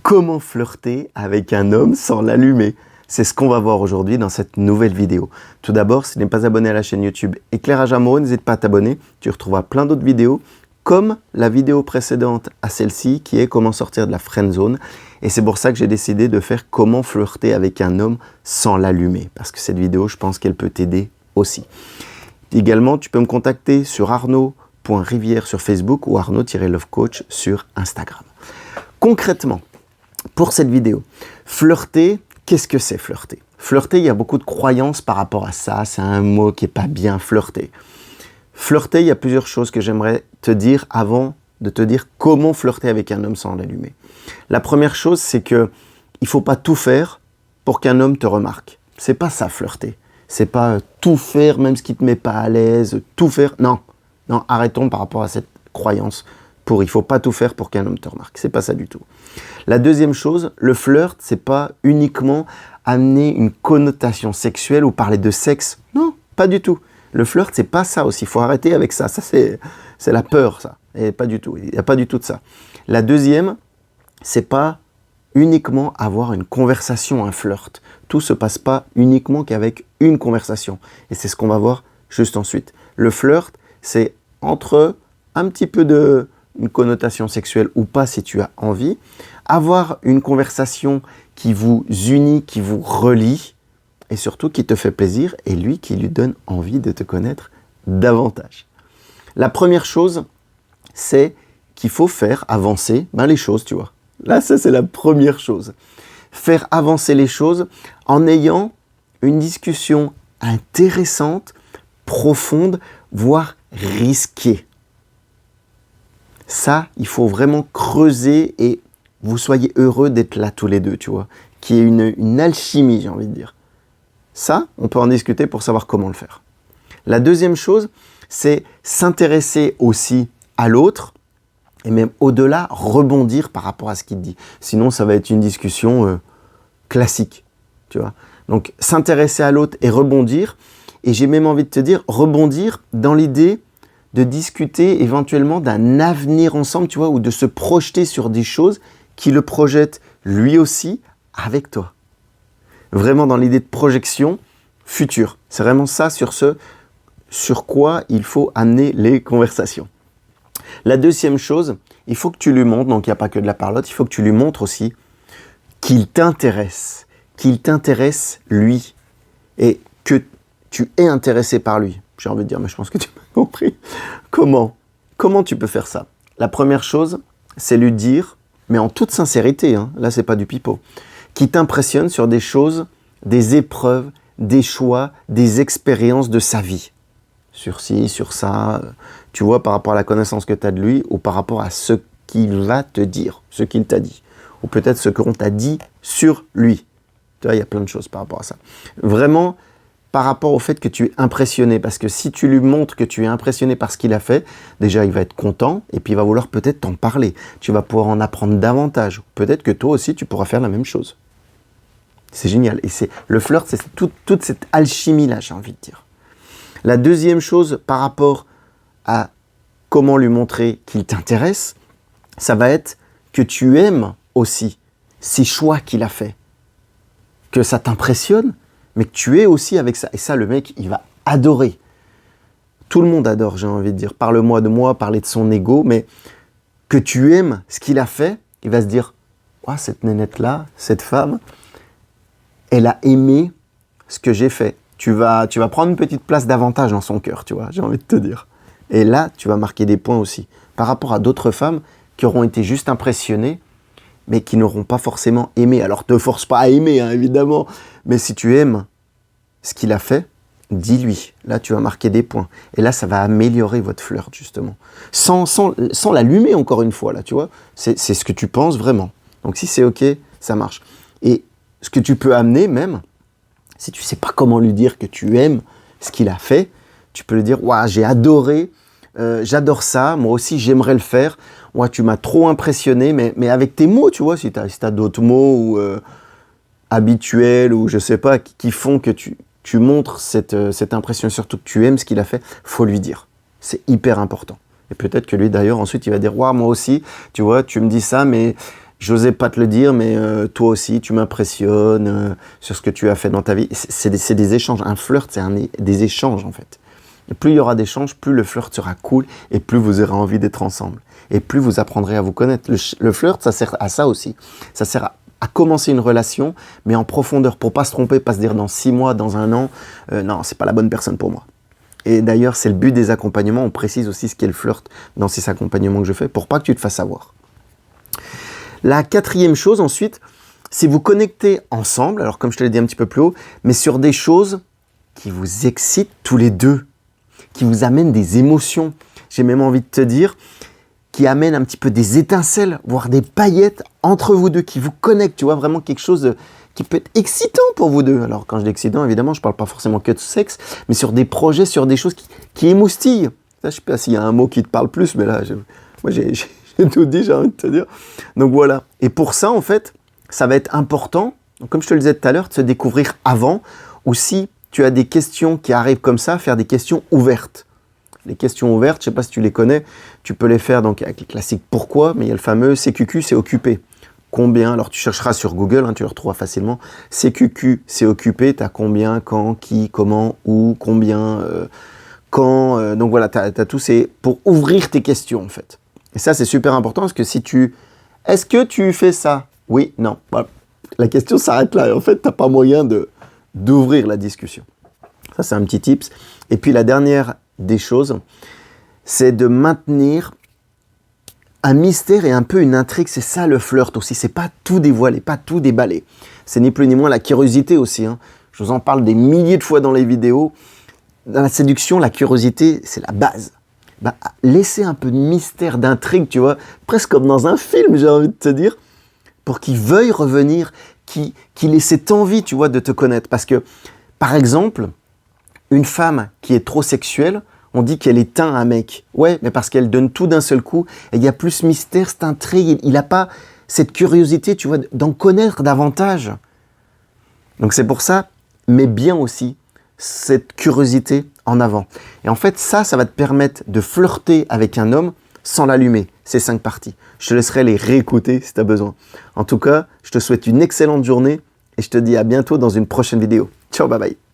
Comment flirter avec un homme sans l'allumer? C'est ce qu'on va voir aujourd'hui dans cette nouvelle vidéo. Tout d'abord, si tu n'es pas abonné à la chaîne YouTube Éclairage Amoureux, n'hésite pas à t'abonner. Tu retrouveras plein d'autres vidéos, comme la vidéo précédente à celle-ci, qui est comment sortir de la friend zone. Et c'est pour ça que j'ai décidé de faire comment flirter avec un homme sans l'allumer. Parce que cette vidéo, je pense qu'elle peut t'aider aussi. Également, tu peux me contacter sur arnaud.rivière sur Facebook ou arnaud-lovecoach sur Instagram. Concrètement, pour cette vidéo, flirter, qu'est-ce que c'est flirter? Flirter, il y a beaucoup de croyances par rapport à ça. C'est un mot qui n'est pas bien, flirter. Flirter, il y a plusieurs choses que j'aimerais te dire avant de te dire comment flirter avec un homme sans l'allumer. La première chose, c'est que il ne faut pas tout faire pour qu'un homme te remarque. C'est pas ça, flirter. C'est pas tout faire, même ce qui ne te met pas à l'aise, tout faire. Non, arrêtons par rapport à cette croyance. Il ne faut pas tout faire pour qu'un homme te remarque. C'est pas ça du tout. La deuxième chose, le flirt, c'est pas uniquement amener une connotation sexuelle ou parler de sexe. Non, pas du tout. Le flirt, c'est pas ça aussi. Il faut arrêter avec ça. Ça, c'est la peur, ça. Et pas du tout. Il n'y a pas du tout de ça. La deuxième, c'est pas uniquement avoir une conversation, un flirt. Tout se passe pas uniquement qu'avec une conversation. Et c'est ce qu'on va voir juste ensuite. Le flirt, c'est entre un petit peu de une connotation sexuelle ou pas si tu as envie, avoir une conversation qui vous unit, qui vous relie et surtout qui te fait plaisir et lui qui lui donne envie de te connaître davantage. La première chose, c'est qu'il faut faire avancer les choses, tu vois. Là, ça, c'est la première chose. Faire avancer les choses en ayant une discussion intéressante, profonde, voire risquée. Ça, il faut vraiment creuser et vous soyez heureux d'être là tous les deux, tu vois. Qu'il y ait une alchimie, j'ai envie de dire. Ça, on peut en discuter pour savoir comment le faire. La deuxième chose, c'est s'intéresser aussi à l'autre et même au-delà, rebondir par rapport à ce qu'il dit. Sinon, ça va être une discussion classique, tu vois. Donc, s'intéresser à l'autre et rebondir. Et j'ai même envie de te dire, rebondir dans l'idée de discuter éventuellement d'un avenir ensemble, tu vois, ou de se projeter sur des choses qui le projettent lui aussi avec toi. Vraiment dans l'idée de projection future. C'est vraiment ça sur quoi il faut amener les conversations. La deuxième chose, il faut que tu lui montres, donc il n'y a pas que de la parlotte, il faut que tu lui montres aussi qu'il t'intéresse lui et que tu es intéressé par lui. J'ai envie de dire, mais je pense que tu m'as compris. Comment tu peux faire ça? La première chose, c'est lui dire, mais en toute sincérité, là c'est pas du pipeau, qui t'impressionne sur des choses, des épreuves, des choix, des expériences de sa vie. Sur ci, sur ça, tu vois, par rapport à la connaissance que tu as de lui ou par rapport à ce qu'il va te dire, ce qu'il t'a dit. Ou peut-être ce qu'on t'a dit sur lui. Tu vois, il y a plein de choses par rapport à ça. Vraiment, par rapport au fait que tu es impressionné. Parce que si tu lui montres que tu es impressionné par ce qu'il a fait, déjà, il va être content et puis il va vouloir peut-être t'en parler. Tu vas pouvoir en apprendre davantage. Peut-être que toi aussi, tu pourras faire la même chose. C'est génial. Et le flirt, c'est toute cette alchimie-là, j'ai envie de dire. La deuxième chose par rapport à comment lui montrer qu'il t'intéresse, ça va être que tu aimes aussi ces choix qu'il a fait. Que ça t'impressionne, mais que tu es aussi avec ça. Et ça, le mec, il va adorer. Tout le monde adore, j'ai envie de dire. Parle-moi de moi, parler de son ego, mais que tu aimes ce qu'il a fait, il va se dire « Ouah, cette nénette-là, cette femme, elle a aimé ce que j'ai fait. » Tu vas prendre une petite place davantage dans son cœur, tu vois, j'ai envie de te dire. Et là, tu vas marquer des points aussi. Par rapport à d'autres femmes qui auront été juste impressionnées, mais qui n'auront pas forcément aimé. Alors, te force pas à aimer, évidemment. Mais si tu aimes ce qu'il a fait, dis-lui. Là, tu vas marquer des points. Et là, ça va améliorer votre flirt, justement. Sans l'allumer, encore une fois, là, tu vois. C'est ce que tu penses vraiment. Donc, si c'est OK, ça marche. Et ce que tu peux amener, même, si tu ne sais pas comment lui dire que tu aimes ce qu'il a fait, tu peux lui dire « Ouah, j'ai adoré, j'adore ça, moi aussi j'aimerais le faire. Ouah, tu m'as trop impressionné, mais avec tes mots, tu vois, si tu as d'autres mots ou habituels ou je ne sais pas, qui font que tu montres cette impression, surtout que tu aimes ce qu'il a fait, il faut lui dire. C'est hyper important. Et peut-être que lui, d'ailleurs, ensuite, il va dire « Ouah, moi aussi, tu vois, tu me dis ça, mais j'osais pas te le dire, mais toi aussi, tu m'impressionnes sur ce que tu as fait dans ta vie. C'est des échanges. Un flirt, c'est des échanges, en fait. Et plus il y aura d'échanges, plus le flirt sera cool et plus vous aurez envie d'être ensemble. Et plus vous apprendrez à vous connaître. Le flirt, ça sert à ça aussi. Ça sert à commencer une relation, mais en profondeur, pour pas se tromper, pas se dire dans 6 mois, dans 1 an, non, c'est pas la bonne personne pour moi. Et d'ailleurs, c'est le but des accompagnements. On précise aussi ce qu'est le flirt dans ces accompagnements que je fais pour pas que tu te fasses avoir. La 4e chose ensuite, c'est vous connecter ensemble, alors comme je te l'ai dit un petit peu plus haut, mais sur des choses qui vous excitent tous les deux, qui vous amènent des émotions. J'ai même envie de te dire, qui amènent un petit peu des étincelles, voire des paillettes entre vous deux, qui vous connectent, tu vois, vraiment quelque chose qui peut être excitant pour vous deux. Alors quand je dis excitant, évidemment, je ne parle pas forcément que de sexe, mais sur des projets, sur des choses qui émoustillent. Ça, je ne sais pas s'il y a un mot qui te parle plus, mais là, moi j'ai tout dit, j'ai envie de te dire. Donc voilà. Et pour ça, en fait, ça va être important, donc, comme je te le disais tout à l'heure, de se découvrir avant, ou si tu as des questions qui arrivent comme ça, faire des questions ouvertes. Les questions ouvertes, je ne sais pas si tu les connais, tu peux les faire donc avec les classiques pourquoi, mais il y a le fameux CQQ, c'est occupé. Combien, alors tu chercheras sur Google, tu le retrouveras facilement. CQQ, c'est occupé, tu as combien, quand, qui, comment, où, combien, quand. Donc voilà, tu as tout, c'est pour ouvrir tes questions en fait. Et ça, c'est super important parce que est-ce que tu fais ça? Oui, non. Voilà. La question s'arrête là et en fait, tu n'as pas moyen d'ouvrir la discussion. Ça, c'est un petit tips. Et puis la dernière des choses, c'est de maintenir un mystère et un peu une intrigue. C'est ça le flirt aussi, c'est pas tout dévoiler, pas tout déballer. C'est ni plus ni moins la curiosité aussi. Je vous en parle des milliers de fois dans les vidéos. Dans la séduction, la curiosité, c'est la base. Laissez un peu de mystère, d'intrigue, tu vois, presque comme dans un film, j'ai envie de te dire, pour qu'il veuille revenir, qu'il ait cette envie, tu vois, de te connaître. Parce que, par exemple, une femme qui est trop sexuelle, on dit qu'elle éteint un mec. Ouais, mais parce qu'elle donne tout d'un seul coup. Et il y a plus mystère, cette intrigue. Il n'a pas cette curiosité, tu vois, d'en connaître davantage. Donc c'est pour ça, mais bien aussi, cette curiosité en avant. Et en fait, ça va te permettre de flirter avec un homme sans l'allumer, ces 5 parties. Je te laisserai les réécouter si tu as besoin. En tout cas, je te souhaite une excellente journée et je te dis à bientôt dans une prochaine vidéo. Ciao, bye bye.